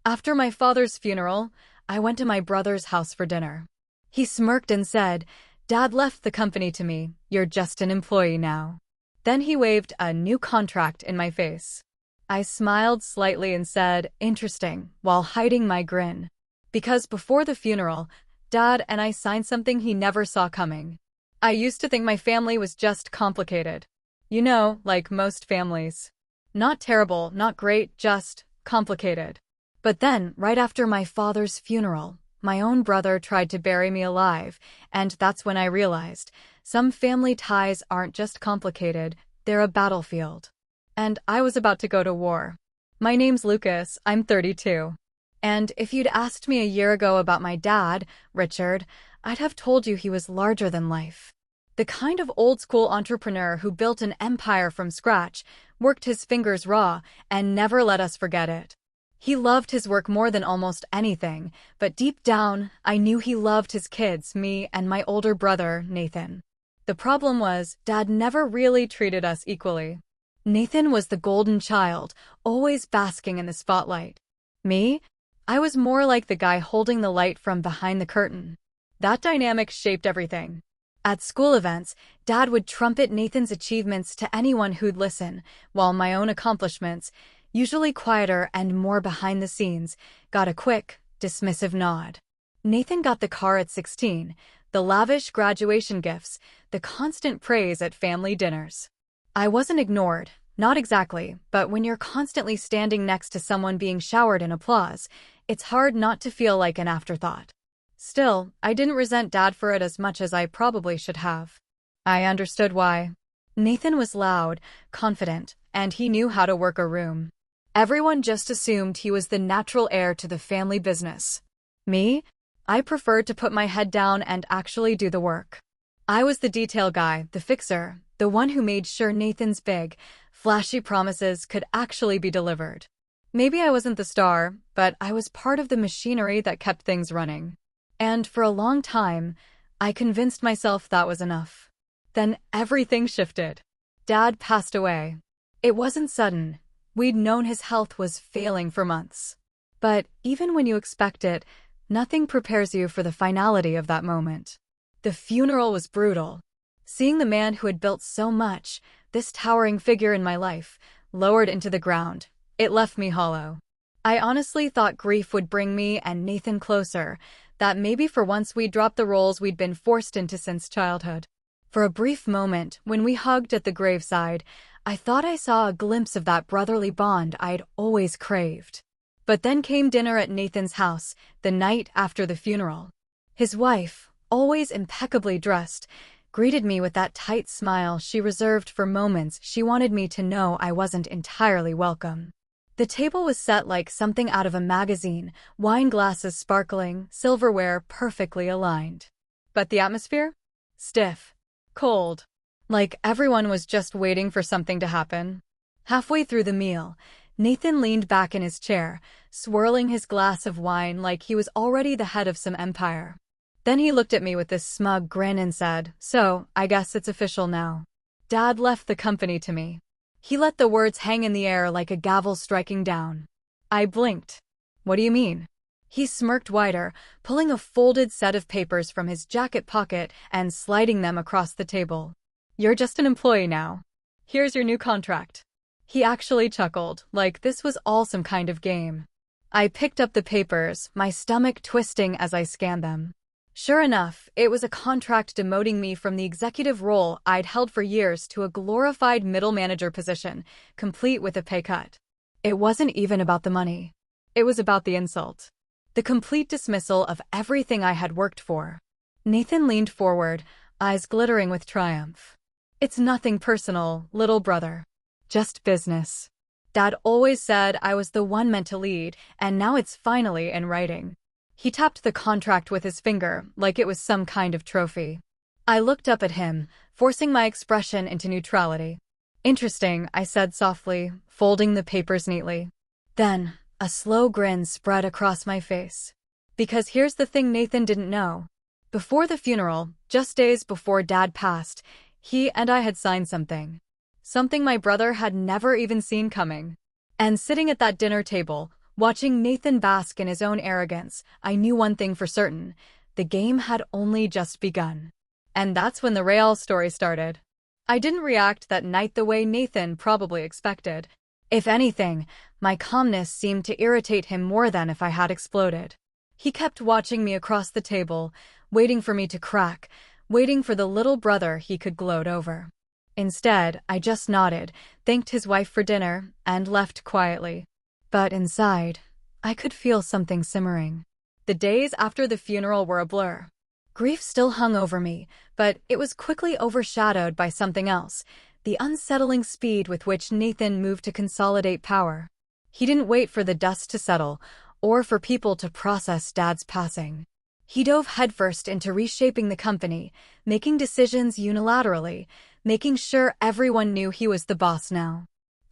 After my father's funeral, I went to my brother's house for dinner. He smirked and said, "Dad left the company to me. You're just an employee now." Then he waved a new contract in my face. I smiled slightly and said, "Interesting," while hiding my grin. Because before the funeral, Dad and I signed something he never saw coming. I used to think my family was just complicated. You know, like most families. Not terrible, not great, just complicated. But then, right after my father's funeral, my own brother tried to bury me alive, and that's when I realized some family ties aren't just complicated, they're a battlefield. And I was about to go to war. My name's Lucas, I'm 32. And if you'd asked me a year ago about my dad, Richard, I'd have told you he was larger than life. The kind of old-school entrepreneur who built an empire from scratch, worked his fingers raw, and never let us forget it. He loved his work more than almost anything, but deep down, I knew he loved his kids, me and my older brother, Nathan. The problem was, Dad never really treated us equally. Nathan was the golden child, always basking in the spotlight. Me? I was more like the guy holding the light from behind the curtain. That dynamic shaped everything. At school events, Dad would trumpet Nathan's achievements to anyone who'd listen, while my own accomplishments, usually quieter and more behind the scenes, got a quick, dismissive nod. Nathan got the car at 16, the lavish graduation gifts, the constant praise at family dinners. I wasn't ignored, not exactly, but when you're constantly standing next to someone being showered in applause, it's hard not to feel like an afterthought. Still, I didn't resent Dad for it as much as I probably should have. I understood why. Nathan was loud, confident, and he knew how to work a room. Everyone just assumed he was the natural heir to the family business. Me? I preferred to put my head down and actually do the work. I was the detail guy, the fixer, the one who made sure Nathan's big, flashy promises could actually be delivered. Maybe I wasn't the star, but I was part of the machinery that kept things running. And for a long time, I convinced myself that was enough. Then everything shifted. Dad passed away. It wasn't sudden. We'd known his health was failing for months. But even when you expect it, nothing prepares you for the finality of that moment. The funeral was brutal. Seeing the man who had built so much, this towering figure in my life, lowered into the ground, it left me hollow. I honestly thought grief would bring me and Nathan closer, that maybe for once we'd drop the roles we'd been forced into since childhood. For a brief moment, when we hugged at the graveside, I thought I saw a glimpse of that brotherly bond I'd always craved. But then came dinner at Nathan's house, the night after the funeral. His wife, always impeccably dressed, greeted me with that tight smile she reserved for moments she wanted me to know I wasn't entirely welcome. The table was set like something out of a magazine, wine glasses sparkling, silverware perfectly aligned. But the atmosphere? Stiff. Cold. Like everyone was just waiting for something to happen. Halfway through the meal, Nathan leaned back in his chair, swirling his glass of wine like he was already the head of some empire. Then he looked at me with this smug grin and said, "So, I guess it's official now. Dad left the company to me." He let the words hang in the air like a gavel striking down. I blinked. "What do you mean?" He smirked wider, pulling a folded set of papers from his jacket pocket and sliding them across the table. "You're just an employee now. Here's your new contract." He actually chuckled, like this was all some kind of game. I picked up the papers, my stomach twisting as I scanned them. Sure enough, it was a contract demoting me from the executive role I'd held for years to a glorified middle manager position, complete with a pay cut. It wasn't even about the money. It was about the insult. The complete dismissal of everything I had worked for. Nathan leaned forward, eyes glittering with triumph. "It's nothing personal, little brother. Just business. Dad always said I was the one meant to lead, and now it's finally in writing." He tapped the contract with his finger, like it was some kind of trophy. I looked up at him, forcing my expression into neutrality. "Interesting," I said softly, folding the papers neatly. Then, a slow grin spread across my face. Because here's the thing Nathan didn't know. Before the funeral, just days before Dad passed, he and I had signed something. Something my brother had never even seen coming. And sitting at that dinner table, Watching Nathan bask in his own arrogance, I knew one thing for certain: the game had only just begun. And that's when the real story started. I didn't react that night the way Nathan probably expected. If anything, my calmness seemed to irritate him more than if I had exploded. He kept watching me across the table, waiting for me to crack, waiting for the little brother he could gloat over. Instead, I just nodded, thanked his wife for dinner, and left quietly. But inside, I could feel something simmering. The days after the funeral were a blur. Grief still hung over me, but it was quickly overshadowed by something else: the unsettling speed with which Nathan moved to consolidate power. He didn't wait for the dust to settle, or for people to process Dad's passing. He dove headfirst into reshaping the company, making decisions unilaterally, making sure everyone knew he was the boss now.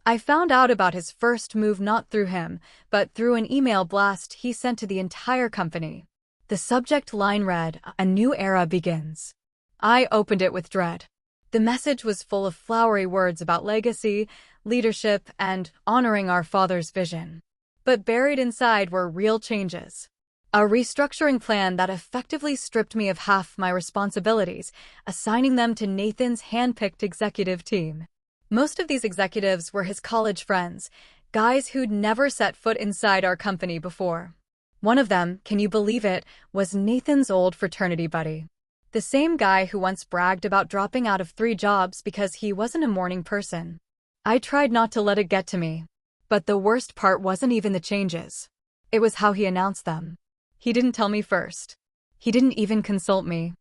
I found out about his first move not through him, but through an email blast he sent to the entire company. The subject line read, "A new era begins." I opened it with dread. The message was full of flowery words about legacy, leadership, and honoring our father's vision. But buried inside were real changes. A restructuring plan that effectively stripped me of half my responsibilities, assigning them to Nathan's hand-picked executive team. Most of these executives were his college friends, guys who'd never set foot inside our company before. One of them, can you believe it, was Nathan's old fraternity buddy. The same guy who once bragged about dropping out of 3 jobs because he wasn't a morning person. I tried not to let it get to me. But the worst part wasn't even the changes. It was how he announced them. He didn't tell me first. He didn't even consult me.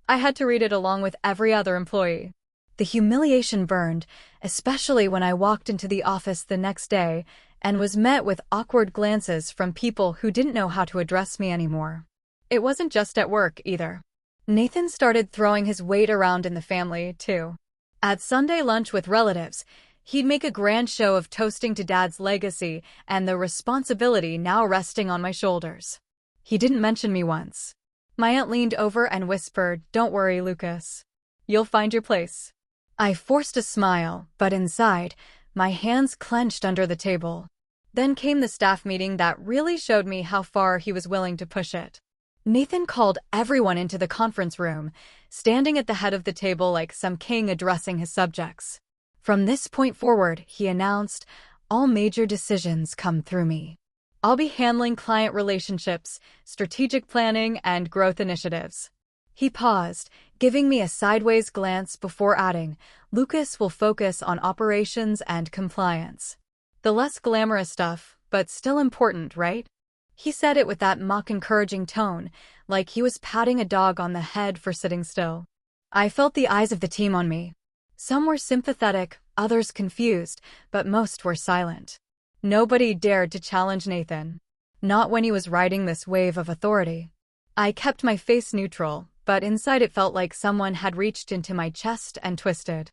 I had to read it along with every other employee. The humiliation burned, especially when I walked into the office the next day and was met with awkward glances from people who didn't know how to address me anymore. It wasn't just at work, either. Nathan started throwing his weight around in the family, too. At Sunday lunch with relatives, he'd make a grand show of toasting to Dad's legacy and the responsibility now resting on my shoulders. He didn't mention me once. My aunt leaned over and whispered, "Don't worry, Lucas. You'll find your place." I forced a smile, but inside, my hands clenched under the table. Then came the staff meeting that really showed me how far he was willing to push it. Nathan called everyone into the conference room, standing at the head of the table like some king addressing his subjects. From this point forward, he announced, all major decisions come through me. I'll be handling client relationships, strategic planning, and growth initiatives. He paused, giving me a sideways glance before adding, Lucas will focus on operations and compliance. The less glamorous stuff, but still important, right? He said it with that mock-encouraging tone, like he was patting a dog on the head for sitting still. I felt the eyes of the team on me. Some were sympathetic, others confused, but most were silent. Nobody dared to challenge Nathan. Not when he was riding this wave of authority. I kept my face neutral, but inside it felt like someone had reached into my chest and twisted.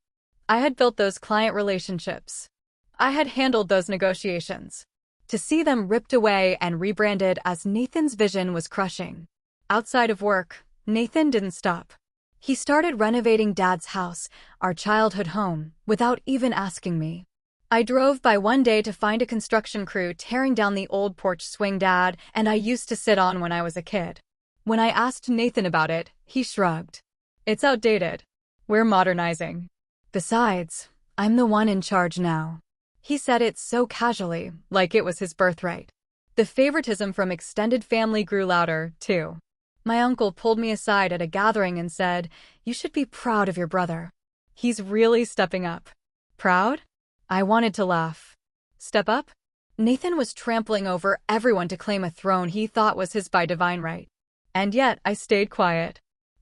I had built those client relationships. I had handled those negotiations. To see them ripped away and rebranded as Nathan's vision was crushing. Outside of work, Nathan didn't stop. He started renovating Dad's house, our childhood home, without even asking me. I drove by one day to find a construction crew tearing down the old porch swing Dad and I used to sit on when I was a kid. When I asked Nathan about it, he shrugged. It's outdated. We're modernizing. Besides, I'm the one in charge now. He said it so casually, like it was his birthright. The favoritism from extended family grew louder, too. My uncle pulled me aside at a gathering and said, "You should be proud of your brother. He's really stepping up." Proud? I wanted to laugh. Step up? Nathan was trampling over everyone to claim a throne he thought was his by divine right. And yet, I stayed quiet.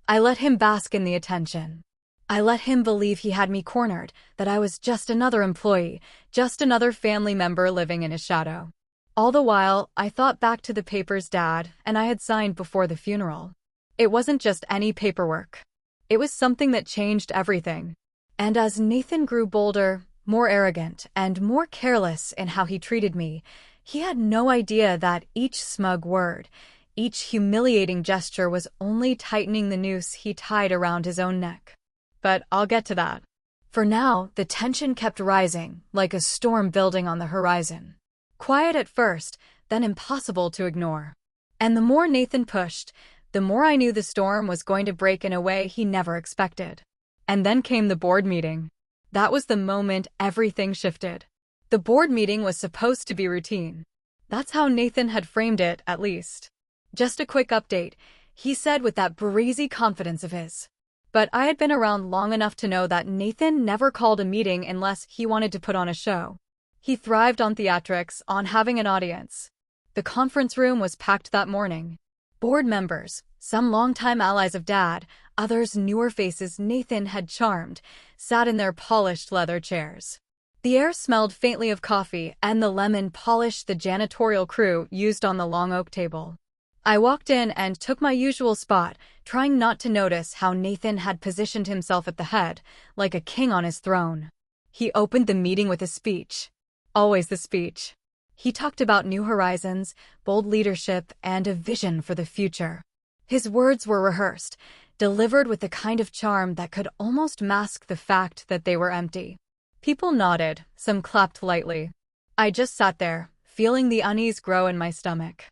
I let him bask in the attention. I let him believe he had me cornered, that I was just another employee, just another family member living in his shadow. All the while, I thought back to the papers Dad and I had signed before the funeral. It wasn't just any paperwork. It was something that changed everything. And as Nathan grew bolder, more arrogant, and more careless in how he treated me, he had no idea that each smug word, each humiliating gesture was only tightening the noose he tied around his own neck. But I'll get to that. For now, the tension kept rising, like a storm building on the horizon. Quiet at first, then impossible to ignore. And the more Nathan pushed, the more I knew the storm was going to break in a way he never expected. And then came the board meeting. That was the moment everything shifted. The board meeting was supposed to be routine. That's how Nathan had framed it, at least. Just a quick update, he said with that breezy confidence of his. But I had been around long enough to know that Nathan never called a meeting unless he wanted to put on a show. He thrived on theatrics, on having an audience. The conference room was packed that morning. Board members, some longtime allies of Dad, others newer faces Nathan had charmed, sat in their polished leather chairs. The air smelled faintly of coffee, and the lemon polished the janitorial crew used on the long oak table. I walked in and took my usual spot, trying not to notice how Nathan had positioned himself at the head, like a king on his throne. He opened the meeting with a speech. Always the speech. He talked about new horizons, bold leadership, and a vision for the future. His words were rehearsed, delivered with the kind of charm that could almost mask the fact that they were empty. People nodded, some clapped lightly. I just sat there, feeling the unease grow in my stomach.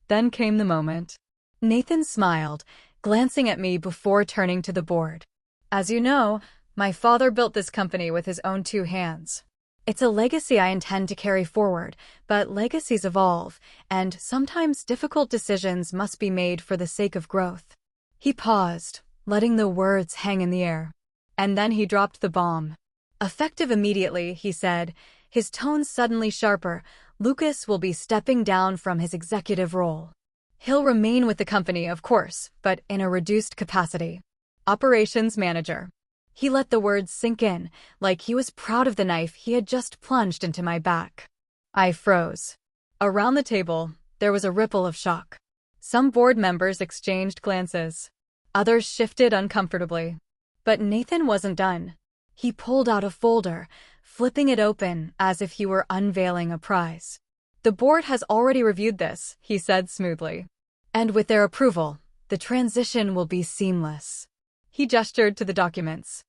Then came the moment. Nathan smiled, glancing at me before turning to the board. As you know, my father built this company with his own 2 hands. It's a legacy I intend to carry forward, but legacies evolve, and sometimes difficult decisions must be made for the sake of growth. He paused, letting the words hang in the air. And then he dropped the bomb. Effective immediately, he said, his tone suddenly sharper, Lucas will be stepping down from his executive role. He'll remain with the company, of course, but in a reduced capacity. Operations manager. He let the words sink in, like he was proud of the knife he had just plunged into my back. I froze. Around the table, there was a ripple of shock. Some board members exchanged glances. Others shifted uncomfortably. But Nathan wasn't done. He pulled out a folder, flipping it open as if he were unveiling a prize. The board has already reviewed this, he said smoothly. And with their approval, the transition will be seamless. He gestured to the documents.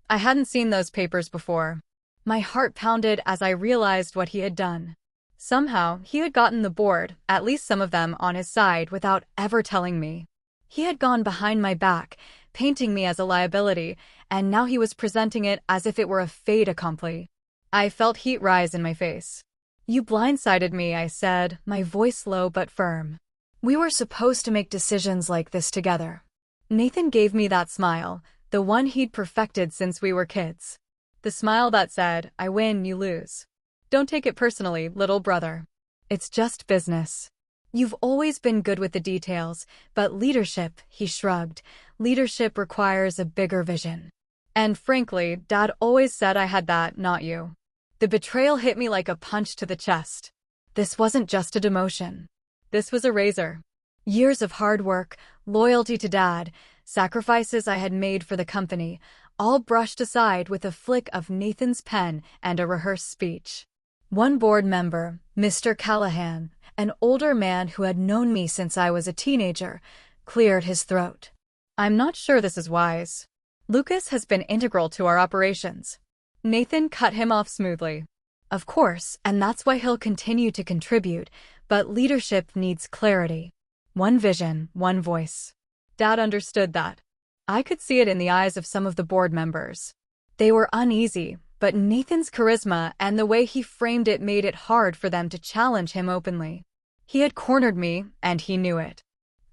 I hadn't seen those papers before. My heart pounded as I realized what he had done. Somehow, he had gotten the board, at least some of them, on his side without ever telling me. He had gone behind my back, painting me as a liability, and now he was presenting it as if it were a fait accompli. I felt heat rise in my face. You blindsided me, I said, my voice low but firm. We were supposed to make decisions like this together. Nathan gave me that smile, the one he'd perfected since we were kids. The smile that said, I win, you lose. Don't take it personally, little brother. It's just business. You've always been good with the details, but leadership, he shrugged, leadership requires a bigger vision. And frankly, Dad always said I had that, not you. The betrayal hit me like a punch to the chest. This wasn't just a demotion. This was a razor. Years of hard work, loyalty to Dad, sacrifices I had made for the company, all brushed aside with a flick of Nathan's pen and a rehearsed speech. One board member, Mr. Callahan, an older man who had known me since I was a teenager, cleared his throat. I'm not sure this is wise. Lucas has been integral to our operations. Nathan cut him off smoothly. Of course, and that's why he'll continue to contribute, but leadership needs clarity. One vision, one voice. Dad understood that. I could see it in the eyes of some of the board members. They were uneasy, but Nathan's charisma and the way he framed it made it hard for them to challenge him openly. He had cornered me, and he knew it.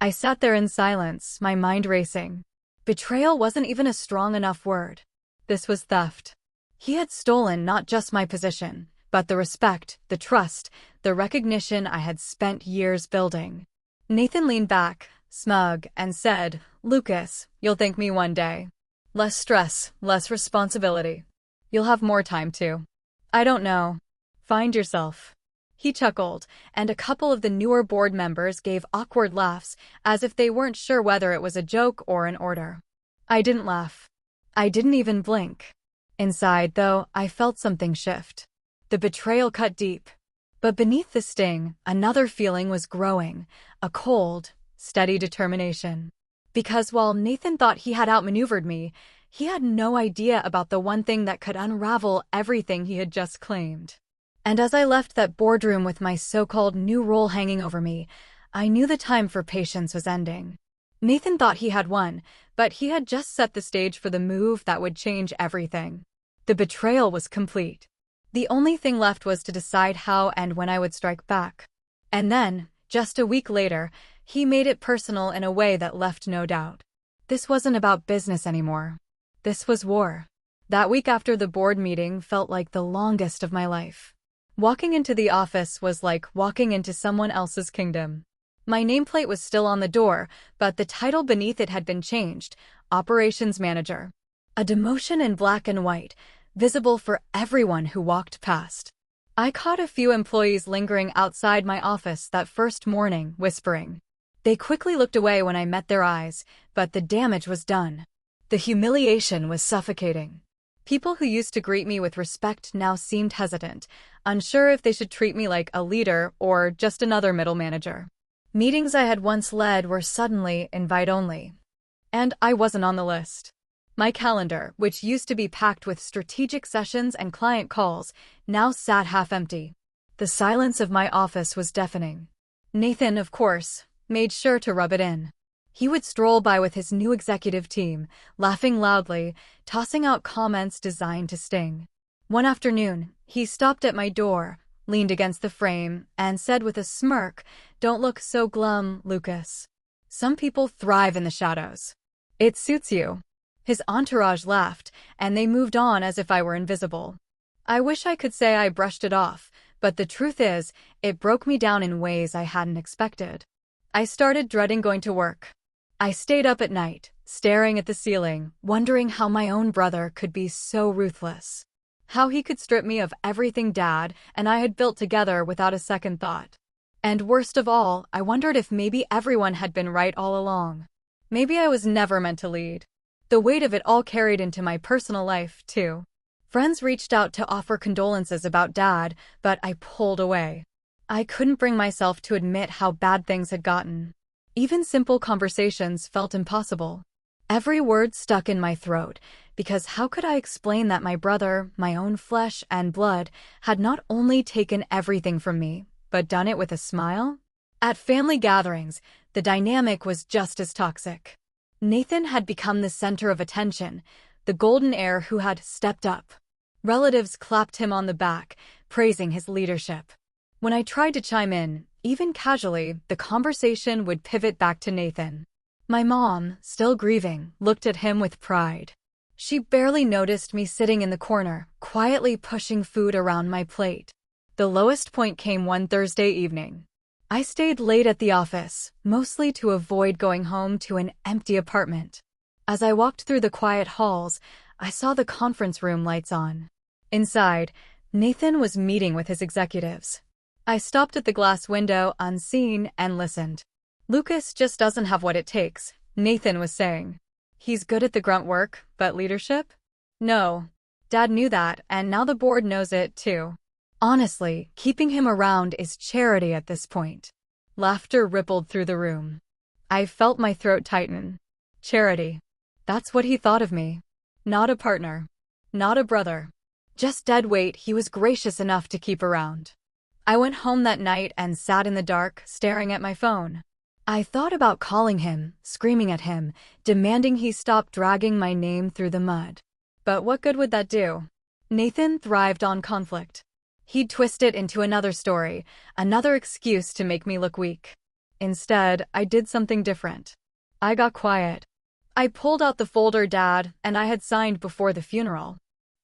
I sat there in silence, my mind racing. Betrayal wasn't even a strong enough word. This was theft. He had stolen not just my position, but the respect, the trust, the recognition I had spent years building. Nathan leaned back, smug, and said, Lucas, you'll thank me one day. Less stress, less responsibility. You'll have more time too. I don't know. Find yourself. He chuckled, and a couple of the newer board members gave awkward laughs, as if they weren't sure whether it was a joke or an order. I didn't laugh. I didn't even blink. Inside, though, I felt something shift. The betrayal cut deep. But beneath the sting, another feeling was growing, a cold, steady determination. Because while Nathan thought he had outmaneuvered me, he had no idea about the one thing that could unravel everything he had just claimed. And as I left that boardroom with my so-called new role hanging over me, I knew the time for patience was ending. Nathan thought he had won, but he had just set the stage for the move that would change everything. The betrayal was complete. The only thing left was to decide how and when I would strike back. And then, just a week later, he made it personal in a way that left no doubt. This wasn't about business anymore. This was war. That week after the board meeting felt like the longest of my life. Walking into the office was like walking into someone else's kingdom. My nameplate was still on the door, but the title beneath it had been changed: Operations Manager. A demotion in black and white, visible for everyone who walked past. I caught a few employees lingering outside my office that first morning, whispering. They quickly looked away when I met their eyes, but the damage was done. The humiliation was suffocating. People who used to greet me with respect now seemed hesitant, unsure if they should treat me like a leader or just another middle manager. Meetings I had once led were suddenly invite-only. And I wasn't on the list. My calendar, which used to be packed with strategic sessions and client calls, now sat half-empty. The silence of my office was deafening. Nathan, of course, made sure to rub it in. He would stroll by with his new executive team, laughing loudly, tossing out comments designed to sting. One afternoon, he stopped at my door, leaned against the frame, and said with a smirk, "Don't look so glum, Lucas. Some people thrive in the shadows. It suits you." His entourage laughed, and they moved on as if I were invisible. I wish I could say I brushed it off, but the truth is, it broke me down in ways I hadn't expected. I started dreading going to work. I stayed up at night, staring at the ceiling, wondering how my own brother could be so ruthless. How he could strip me of everything Dad and I had built together without a second thought. And worst of all, I wondered if maybe everyone had been right all along. Maybe I was never meant to lead. The weight of it all carried into my personal life, too. Friends reached out to offer condolences about Dad, but I pulled away. I couldn't bring myself to admit how bad things had gotten. Even simple conversations felt impossible. Every word stuck in my throat, because how could I explain that my brother, my own flesh and blood, had not only taken everything from me, but done it with a smile? At family gatherings, the dynamic was just as toxic. Nathan had become the center of attention, the golden heir who had stepped up. Relatives clapped him on the back, praising his leadership. When I tried to chime in, even casually, the conversation would pivot back to Nathan. My mom, still grieving, looked at him with pride. She barely noticed me sitting in the corner, quietly pushing food around my plate. The lowest point came one Thursday evening. I stayed late at the office, mostly to avoid going home to an empty apartment. As I walked through the quiet halls, I saw the conference room lights on. Inside, Nathan was meeting with his executives. I stopped at the glass window unseen and listened. "Lucas just doesn't have what it takes," Nathan was saying. "He's good at the grunt work, but leadership? No." Dad knew that, and now the board knows it too. Honestly, keeping him around is charity at this point. Laughter rippled through the room. I felt my throat tighten. Charity. That's what he thought of me. Not a partner. Not a brother. Just dead weight he was gracious enough to keep around. I went home that night and sat in the dark, staring at my phone. I thought about calling him, screaming at him, demanding he stop dragging my name through the mud. But what good would that do? Nathan thrived on conflict. He'd twist it into another story, another excuse to make me look weak. Instead, I did something different. I got quiet. I pulled out the folder Dad and I had signed before the funeral.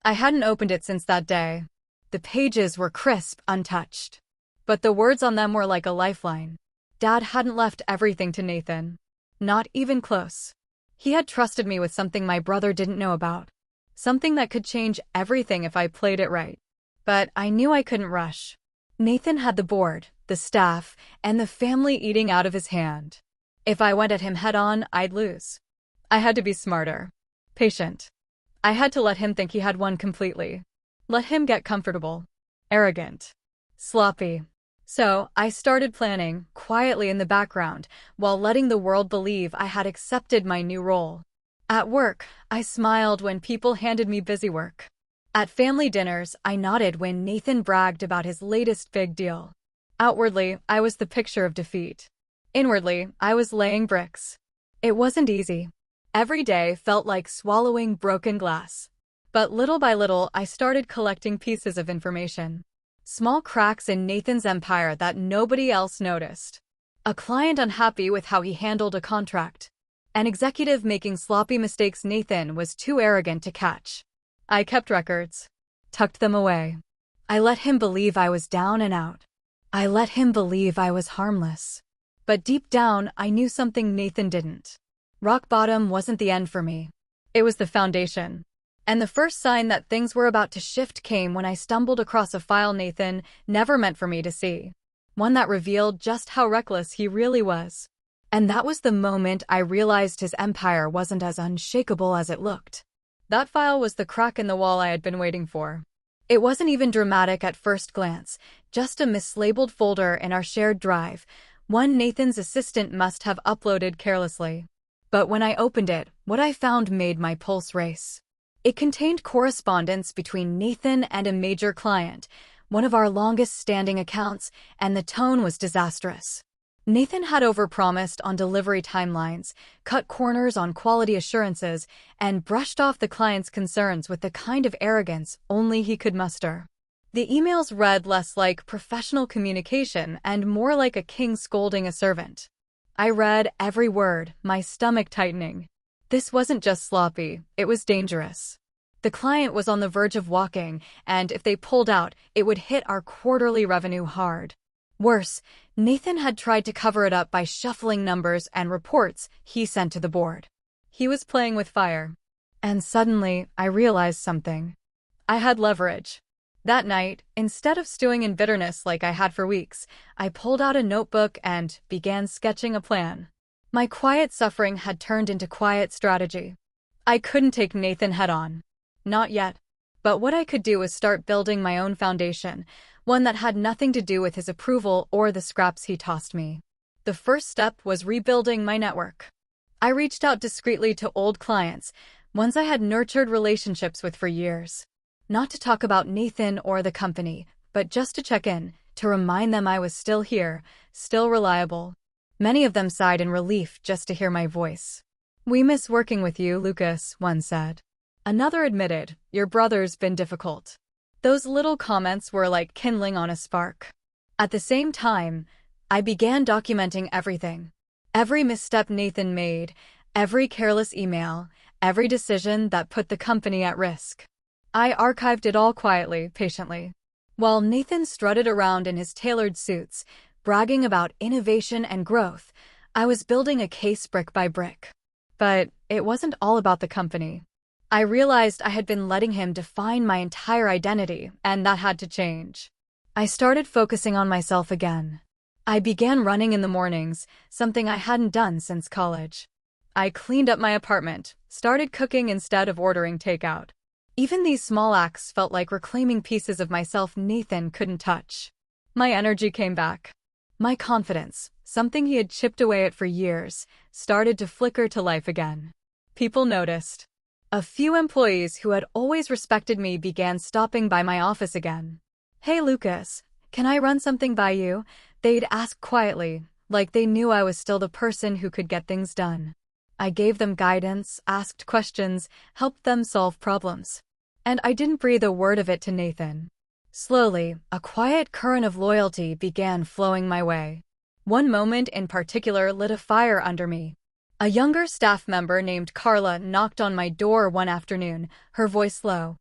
I hadn't opened it since that day. The pages were crisp, untouched. But the words on them were like a lifeline. Dad hadn't left everything to Nathan. Not even close. He had trusted me with something my brother didn't know about. Something that could change everything if I played it right. But I knew I couldn't rush. Nathan had the board, the staff, and the family eating out of his hand. If I went at him head-on, I'd lose. I had to be smarter. Patient. I had to let him think he had won completely. Let him get comfortable. Arrogant. Sloppy. So, I started planning, quietly in the background, while letting the world believe I had accepted my new role. At work, I smiled when people handed me busy work. At family dinners, I nodded when Nathan bragged about his latest big deal. Outwardly, I was the picture of defeat. Inwardly, I was laying bricks. It wasn't easy. Every day felt like swallowing broken glass. But little by little, I started collecting pieces of information. Small cracks in Nathan's empire that nobody else noticed. A client unhappy with how he handled a contract. An executive making sloppy mistakes Nathan was too arrogant to catch. I kept records. Tucked them away. I let him believe I was down and out. I let him believe I was harmless. But deep down, I knew something Nathan didn't. Rock bottom wasn't the end for me. It was the foundation. And the first sign that things were about to shift came when I stumbled across a file Nathan never meant for me to see. One that revealed just how reckless he really was. And that was the moment I realized his empire wasn't as unshakable as it looked. That file was the crack in the wall I had been waiting for. It wasn't even dramatic at first glance, just a mislabeled folder in our shared drive, one Nathan's assistant must have uploaded carelessly. But when I opened it, what I found made my pulse race. It contained correspondence between Nathan and a major client, one of our longest-standing accounts, and the tone was disastrous. Nathan had overpromised on delivery timelines, cut corners on quality assurances, and brushed off the client's concerns with the kind of arrogance only he could muster. The emails read less like professional communication and more like a king scolding a servant. I read every word, my stomach tightening. This wasn't just sloppy, it was dangerous. The client was on the verge of walking, and if they pulled out, it would hit our quarterly revenue hard. Worse, Nathan had tried to cover it up by shuffling numbers and reports he sent to the board. He was playing with fire. And suddenly, I realized something. I had leverage. That night, instead of stewing in bitterness like I had for weeks, I pulled out a notebook and began sketching a plan. My quiet suffering had turned into quiet strategy. I couldn't take Nathan head-on. Not yet. But what I could do was start building my own foundation, one that had nothing to do with his approval or the scraps he tossed me. The first step was rebuilding my network. I reached out discreetly to old clients, ones I had nurtured relationships with for years. Not to talk about Nathan or the company, but just to check in, to remind them I was still here, still reliable. Many of them sighed in relief just to hear my voice. "We miss working with you, Lucas," one said. Another admitted, "Your brother's been difficult." Those little comments were like kindling on a spark. At the same time, I began documenting everything. Every misstep Nathan made, every careless email, every decision that put the company at risk. I archived it all quietly, patiently. While Nathan strutted around in his tailored suits, bragging about innovation and growth, I was building a case brick by brick. But it wasn't all about the company. I realized I had been letting him define my entire identity, and that had to change. I started focusing on myself again. I began running in the mornings, something I hadn't done since college. I cleaned up my apartment, started cooking instead of ordering takeout. Even these small acts felt like reclaiming pieces of myself Nathan couldn't touch. My energy came back. My confidence, something he had chipped away at for years, started to flicker to life again. People noticed. A few employees who had always respected me began stopping by my office again. "Hey Lucas, can I run something by you?" They'd ask quietly, like they knew I was still the person who could get things done. I gave them guidance, asked questions, helped them solve problems. And I didn't breathe a word of it to Nathan. Slowly, a quiet current of loyalty began flowing my way. One moment in particular lit a fire under me. A younger staff member named Carla knocked on my door one afternoon, her voice low.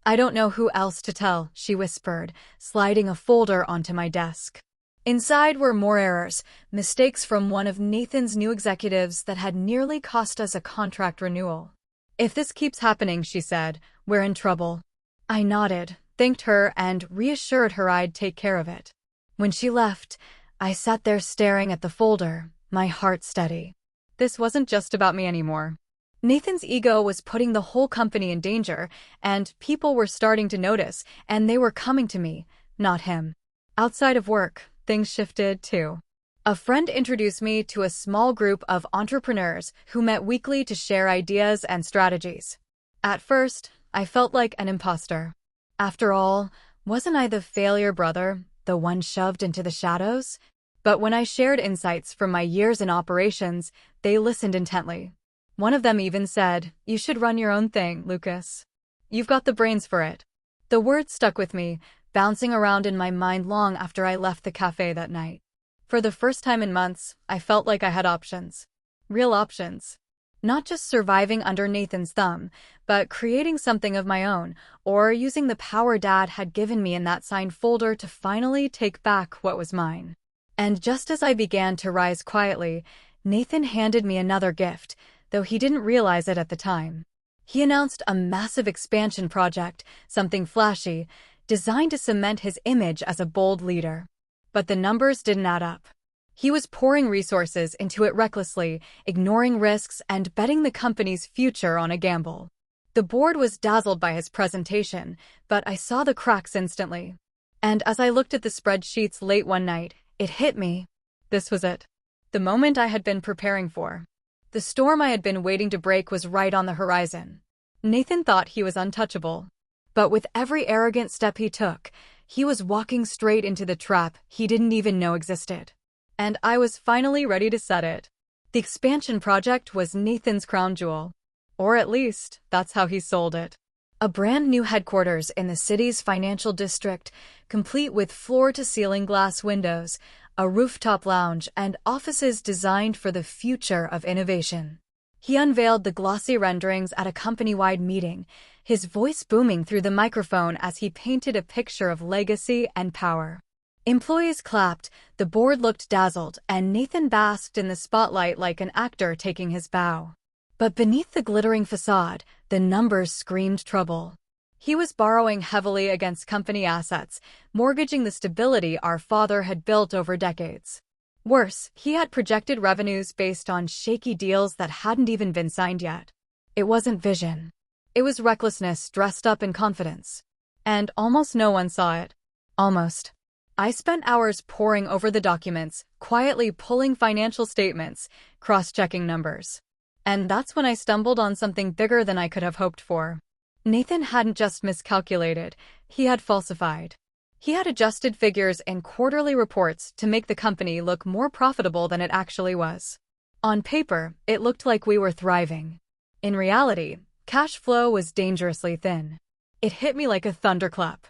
"I don't know who else to tell," she whispered, sliding a folder onto my desk. Inside were more errors, mistakes from one of Nathan's new executives that had nearly cost us a contract renewal. "If this keeps happening," she said, "we're in trouble." I nodded, thanked her, and reassured her I'd take care of it. When she left, I sat there staring at the folder, my heart steady. This wasn't just about me anymore. Nathan's ego was putting the whole company in danger, and people were starting to notice, and they were coming to me, not him. Outside of work, things shifted too. A friend introduced me to a small group of entrepreneurs who met weekly to share ideas and strategies. At first, I felt like an imposter. After all, wasn't I the failure brother, the one shoved into the shadows? But when I shared insights from my years in operations, they listened intently. One of them even said, "You should run your own thing, Lucas. You've got the brains for it." The words stuck with me, bouncing around in my mind long after I left the cafe that night. For the first time in months, I felt like I had options. Real options. Not just surviving under Nathan's thumb, but creating something of my own, or using the power Dad had given me in that signed folder to finally take back what was mine. And just as I began to rise quietly, Nathan handed me another gift, though he didn't realize it at the time. He announced a massive expansion project, something flashy, designed to cement his image as a bold leader. But the numbers didn't add up. He was pouring resources into it recklessly, ignoring risks and betting the company's future on a gamble. The board was dazzled by his presentation, but I saw the cracks instantly. And as I looked at the spreadsheets late one night, it hit me. This was it. The moment I had been preparing for. The storm I had been waiting to break was right on the horizon. Nathan thought he was untouchable. But with every arrogant step he took, he was walking straight into the trap he didn't even know existed. And I was finally ready to set it. The expansion project was Nathan's crown jewel. Or at least, that's how he sold it. A brand new headquarters in the city's financial district, complete with floor-to-ceiling glass windows, a rooftop lounge, and offices designed for the future of innovation. He unveiled the glossy renderings at a company-wide meeting, his voice booming through the microphone as he painted a picture of legacy and power. Employees clapped, the board looked dazzled, and Nathan basked in the spotlight like an actor taking his bow. But beneath the glittering facade, the numbers screamed trouble. He was borrowing heavily against company assets, mortgaging the stability our father had built over decades. Worse, he had projected revenues based on shaky deals that hadn't even been signed yet. It wasn't vision. It was recklessness dressed up in confidence. And almost no one saw it. Almost. I spent hours poring over the documents, quietly pulling financial statements, cross-checking numbers. And that's when I stumbled on something bigger than I could have hoped for. Nathan hadn't just miscalculated, he had falsified. He had adjusted figures in quarterly reports to make the company look more profitable than it actually was. On paper, it looked like we were thriving. In reality, cash flow was dangerously thin. It hit me like a thunderclap.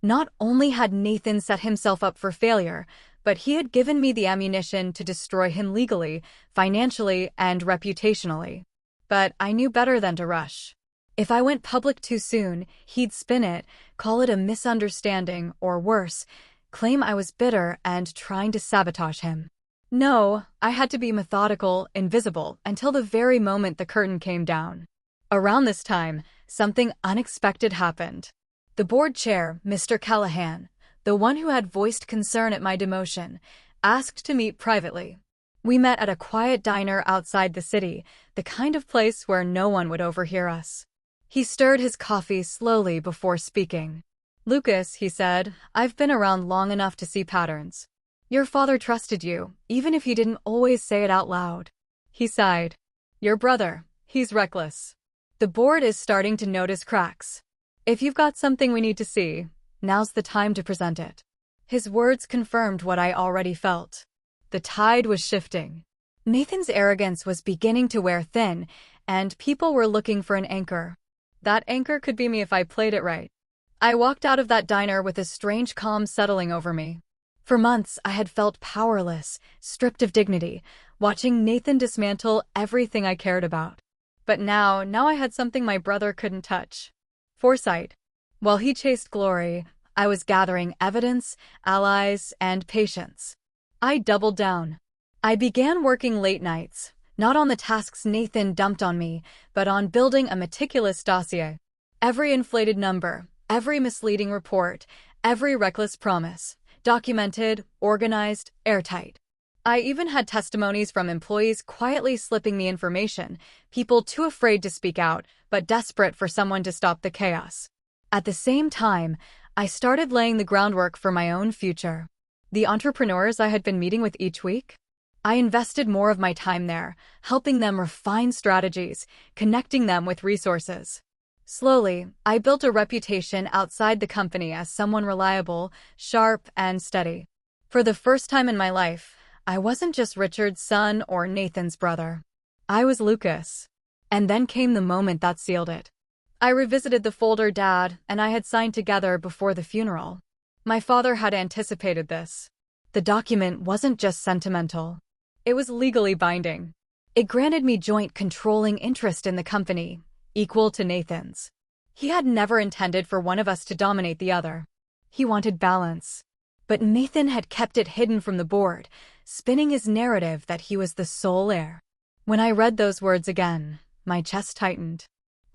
Not only had Nathan set himself up for failure, but he had given me the ammunition to destroy him legally, financially, and reputationally. But I knew better than to rush. If I went public too soon, he'd spin it, call it a misunderstanding, or worse, claim I was bitter and trying to sabotage him. No, I had to be methodical, invisible, until the very moment the curtain came down. Around this time, something unexpected happened. The board chair, Mr. Callahan, the one who had voiced concern at my demotion, asked to meet privately. We met at a quiet diner outside the city, the kind of place where no one would overhear us. He stirred his coffee slowly before speaking. "Lucas," he said, "I've been around long enough to see patterns. Your father trusted you, even if he didn't always say it out loud." He sighed. "Your brother, he's reckless. The board is starting to notice cracks. If you've got something we need to see, now's the time to present it." His words confirmed what I already felt. The tide was shifting. Nathan's arrogance was beginning to wear thin, and people were looking for an anchor. That anchor could be me if I played it right. I walked out of that diner with a strange calm settling over me. For months, I had felt powerless, stripped of dignity, watching Nathan dismantle everything I cared about. But now I had something my brother couldn't touch. Foresight. While he chased glory, I was gathering evidence, allies, and patience. I doubled down. I began working late nights, not on the tasks Nathan dumped on me, but on building a meticulous dossier. Every inflated number, every misleading report, every reckless promise, documented, organized, airtight. I even had testimonies from employees quietly slipping me information, people too afraid to speak out, but desperate for someone to stop the chaos. At the same time, I started laying the groundwork for my own future. The entrepreneurs I had been meeting with each week? I invested more of my time there, helping them refine strategies, connecting them with resources. Slowly, I built a reputation outside the company as someone reliable, sharp, and steady. For the first time in my life, I wasn't just Richard's son or Nathan's brother. I was Lucas. And then came the moment that sealed it. I revisited the folder Dad and I had signed together before the funeral. My father had anticipated this. The document wasn't just sentimental. It was legally binding. It granted me joint controlling interest in the company, equal to Nathan's. He had never intended for one of us to dominate the other. He wanted balance. But Nathan had kept it hidden from the board, spinning his narrative that he was the sole heir. When I read those words again, my chest tightened.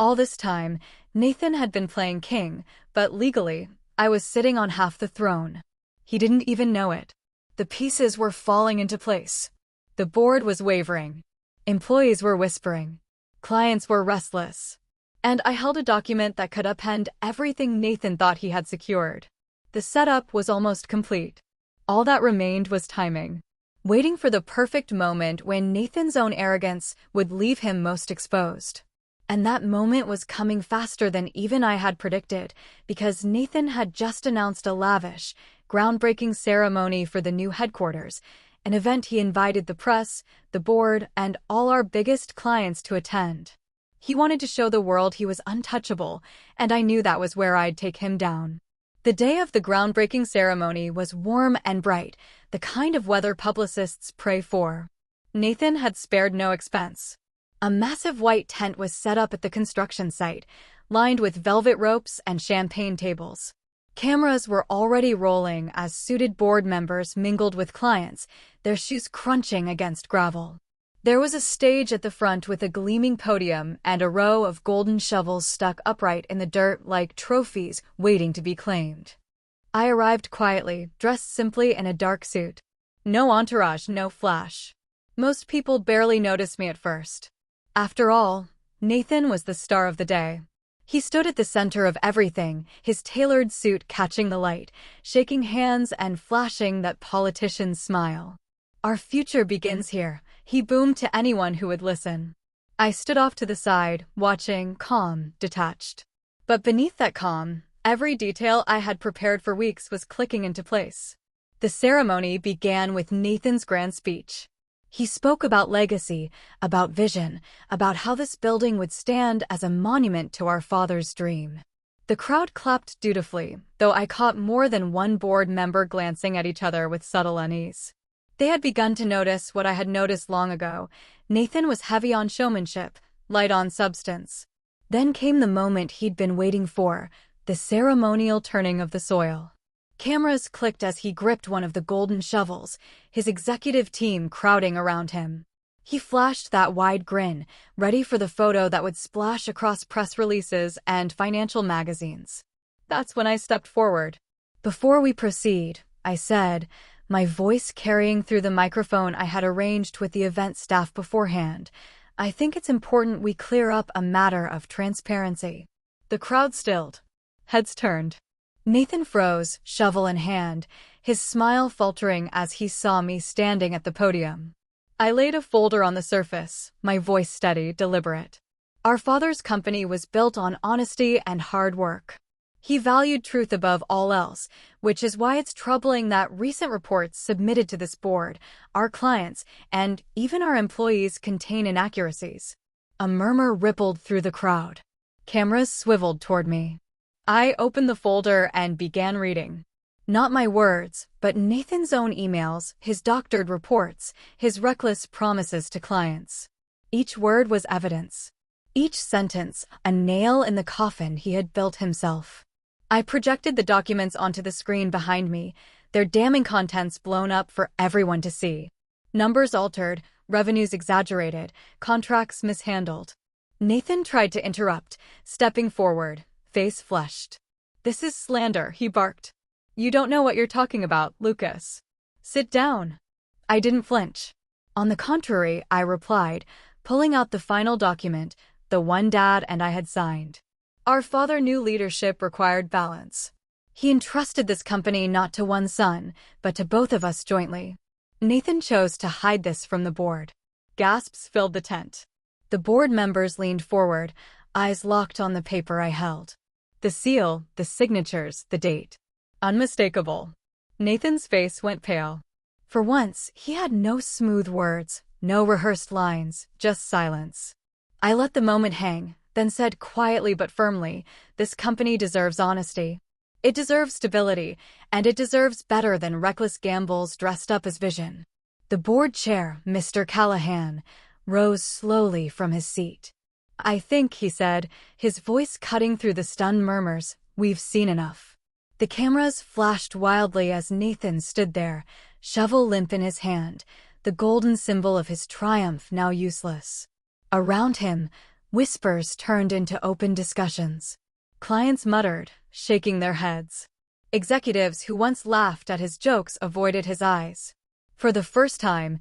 All this time, Nathan had been playing king, but legally, I was sitting on half the throne. He didn't even know it. The pieces were falling into place. The board was wavering. Employees were whispering. Clients were restless. And I held a document that could upend everything Nathan thought he had secured. The setup was almost complete. All that remained was timing. Waiting for the perfect moment when Nathan's own arrogance would leave him most exposed. And that moment was coming faster than even I had predicted, because Nathan had just announced a lavish, groundbreaking ceremony for the new headquarters, an event he invited the press, the board, and all our biggest clients to attend. He wanted to show the world he was untouchable, and I knew that was where I'd take him down. The day of the groundbreaking ceremony was warm and bright, the kind of weather publicists pray for. Nathan had spared no expense. A massive white tent was set up at the construction site, lined with velvet ropes and champagne tables. Cameras were already rolling as suited board members mingled with clients, their shoes crunching against gravel. There was a stage at the front with a gleaming podium and a row of golden shovels stuck upright in the dirt like trophies waiting to be claimed. I arrived quietly, dressed simply in a dark suit. No entourage, no flash. Most people barely noticed me at first. After all, Nathan was the star of the day. He stood at the center of everything, his tailored suit catching the light, shaking hands and flashing that politician's smile. "Our future begins here," he boomed to anyone who would listen. I stood off to the side, watching, calm, detached. But beneath that calm, every detail I had prepared for weeks was clicking into place. The ceremony began with Nathan's grand speech. He spoke about legacy, about vision, about how this building would stand as a monument to our father's dream. The crowd clapped dutifully, though I caught more than one board member glancing at each other with subtle unease. They had begun to notice what I had noticed long ago. Nathan was heavy on showmanship, light on substance. Then came the moment he'd been waiting for, the ceremonial turning of the soil. Cameras clicked as he gripped one of the golden shovels, his executive team crowding around him. He flashed that wide grin, ready for the photo that would splash across press releases and financial magazines. That's when I stepped forward. "Before we proceed," I said, my voice carrying through the microphone I had arranged with the event staff beforehand, "I think it's important we clear up a matter of transparency." The crowd stilled. Heads turned. Nathan froze, shovel in hand, his smile faltering as he saw me standing at the podium. I laid a folder on the surface, my voice steady, deliberate. Our father's company was built on honesty and hard work. He valued truth above all else, which is why it's troubling that recent reports submitted to this board, our clients, and even our employees contain inaccuracies. A murmur rippled through the crowd. Cameras swiveled toward me. I opened the folder and began reading. Not my words, but Nathan's own emails, his doctored reports, his reckless promises to clients. Each word was evidence. Each sentence, a nail in the coffin he had built himself. I projected the documents onto the screen behind me, their damning contents blown up for everyone to see. Numbers altered, revenues exaggerated, contracts mishandled. Nathan tried to interrupt, stepping forward, face flushed. "This is slander," he barked. "You don't know what you're talking about, Lucas. Sit down." I didn't flinch. On the contrary, I replied, pulling out the final document, the one Dad and I had signed. Our father knew leadership required balance. He entrusted this company not to one son, but to both of us jointly. Nathan chose to hide this from the board. Gasps filled the tent. The board members leaned forward, eyes locked on the paper I held. The seal, the signatures, the date. Unmistakable. Nathan's face went pale. For once, he had no smooth words, no rehearsed lines, just silence. I let the moment hang, then said quietly but firmly, "This company deserves honesty. It deserves stability, and it deserves better than reckless gambles dressed up as vision." The board chair, Mr. Callahan, rose slowly from his seat. "I think," he said, his voice cutting through the stunned murmurs, "we've seen enough." The cameras flashed wildly as Nathan stood there, shovel limp in his hand, the golden symbol of his triumph now useless. Around him, whispers turned into open discussions. Clients muttered, shaking their heads. Executives who once laughed at his jokes avoided his eyes. For the first time,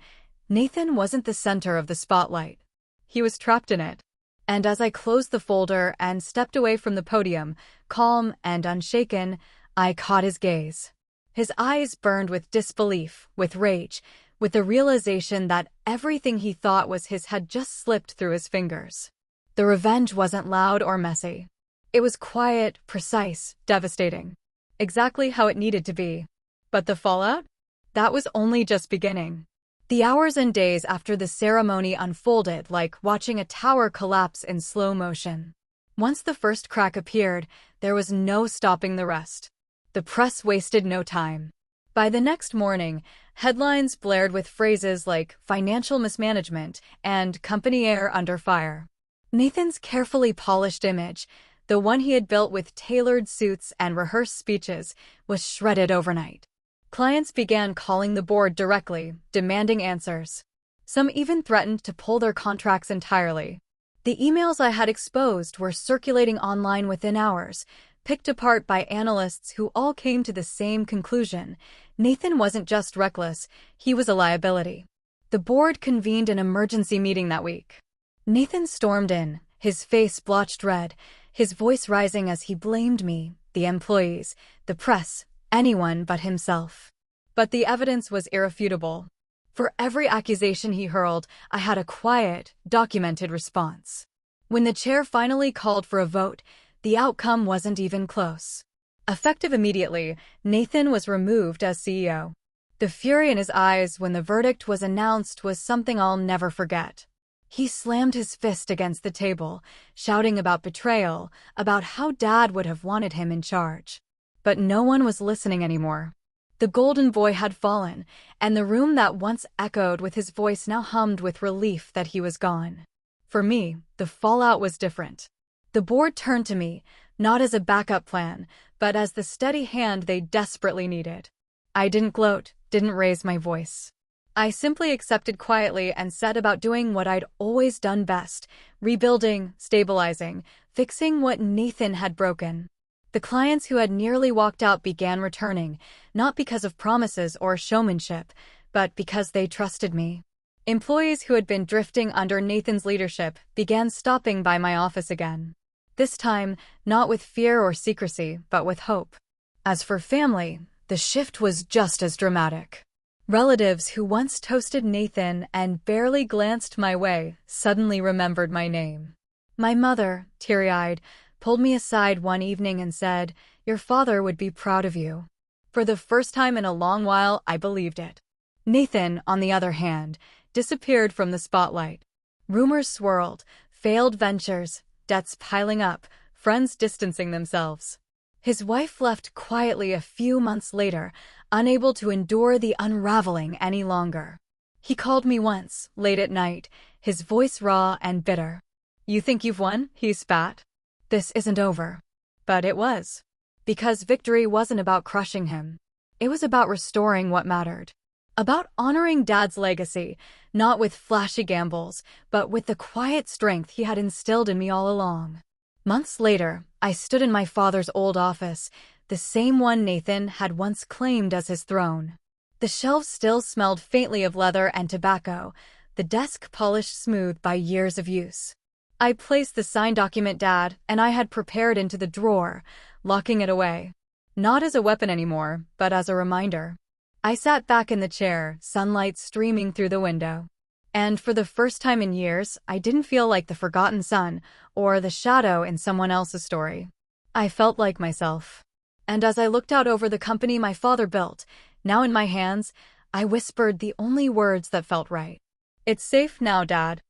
Nathan wasn't the center of the spotlight. He was trapped in it. And as I closed the folder and stepped away from the podium, calm and unshaken, I caught his gaze. His eyes burned with disbelief, with rage, with the realization that everything he thought was his had just slipped through his fingers. The revenge wasn't loud or messy. It was quiet, precise, devastating. Exactly how it needed to be. But the fallout? That was only just beginning. The hours and days after the ceremony unfolded like watching a tower collapse in slow motion. Once the first crack appeared, there was no stopping the rest. The press wasted no time. By the next morning, headlines blared with phrases like financial mismanagement and company heir under fire. Nathan's carefully polished image, the one he had built with tailored suits and rehearsed speeches, was shredded overnight. Clients began calling the board directly, demanding answers. Some even threatened to pull their contracts entirely. The emails I had exposed were circulating online within hours, picked apart by analysts who all came to the same conclusion. Nathan wasn't just reckless, he was a liability. The board convened an emergency meeting that week. Nathan stormed in, his face blotched red, his voice rising as he blamed me, the employees, the press, anyone but himself. But the evidence was irrefutable. For every accusation he hurled, I had a quiet, documented response. When the chair finally called for a vote, the outcome wasn't even close. Effective immediately, Nathan was removed as CEO. The fury in his eyes when the verdict was announced was something I'll never forget. He slammed his fist against the table, shouting about betrayal, about how Dad would have wanted him in charge. But no one was listening anymore. The golden boy had fallen, and the room that once echoed with his voice now hummed with relief that he was gone. For me, the fallout was different. The board turned to me, not as a backup plan, but as the steady hand they desperately needed. I didn't gloat, didn't raise my voice. I simply accepted quietly and set about doing what I'd always done best, rebuilding, stabilizing, fixing what Nathan had broken. The clients who had nearly walked out began returning, not because of promises or showmanship, but because they trusted me. Employees who had been drifting under Nathan's leadership began stopping by my office again. This time, not with fear or secrecy, but with hope. As for family, the shift was just as dramatic. Relatives who once toasted Nathan and barely glanced my way suddenly remembered my name. My mother, teary-eyed, pulled me aside one evening and said, "Your father would be proud of you." For the first time in a long while, I believed it. Nathan, on the other hand, disappeared from the spotlight. Rumors swirled, failed ventures, debts piling up, friends distancing themselves. His wife left quietly a few months later, unable to endure the unraveling any longer. He called me once, late at night, his voice raw and bitter. "You think you've won?" he spat. "This isn't over." But it was. Because victory wasn't about crushing him. It was about restoring what mattered. About honoring Dad's legacy, not with flashy gambles, but with the quiet strength he had instilled in me all along. Months later, I stood in my father's old office, the same one Nathan had once claimed as his throne. The shelves still smelled faintly of leather and tobacco, the desk polished smooth by years of use. I placed the signed document Dad and I had prepared into the drawer, locking it away. Not as a weapon anymore, but as a reminder. I sat back in the chair, sunlight streaming through the window. And for the first time in years, I didn't feel like the forgotten son or the shadow in someone else's story. I felt like myself. And as I looked out over the company my father built, now in my hands, I whispered the only words that felt right. "It's safe now, Dad."